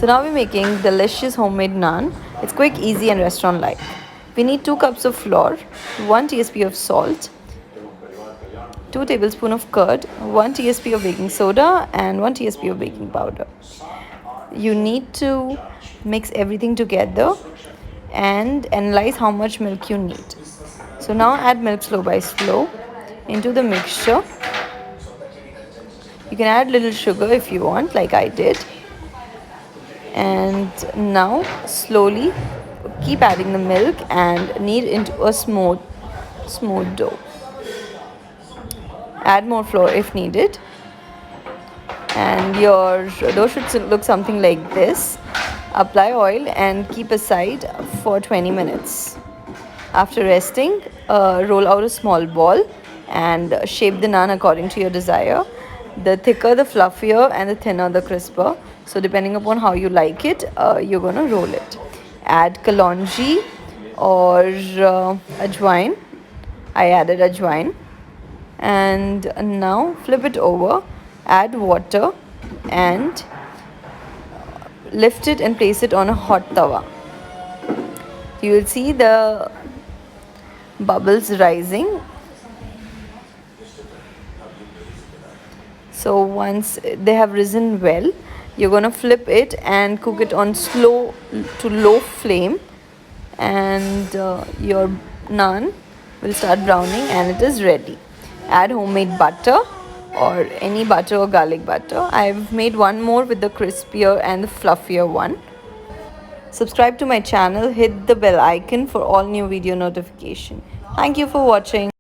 So now we're making delicious homemade naan. It's quick, easy and restaurant-like. We need 2 cups of flour, 1 teaspoon of salt, 2 tablespoons of curd, 1 teaspoon of baking soda and 1 teaspoon of baking powder. You need to mix everything together and analyze how much milk you need. So now add milk slow by slow into the mixture. You can add little sugar if you want, like I did. And now slowly keep adding the milk and knead into a smooth dough. Add more flour if needed. And your dough should look something like this. Apply oil and keep aside for 20 minutes. After resting, roll out a small ball and shape the naan according to your desire. The thicker, the fluffier, and the thinner, the crisper. So depending upon how you like it, you're going to roll it. Add kalonji or ajwain. I added ajwain. And now flip it over, add water and lift it and place it on a hot tawa. You will see the bubbles rising. So once they have risen well, you're going to flip it and cook it on slow to low flame, and your naan will start browning and it is ready. Add homemade butter or any butter or garlic butter. I've made one more with the crispier and the fluffier one. Subscribe to my channel, hit the bell icon for all new video notification. Thank you for watching.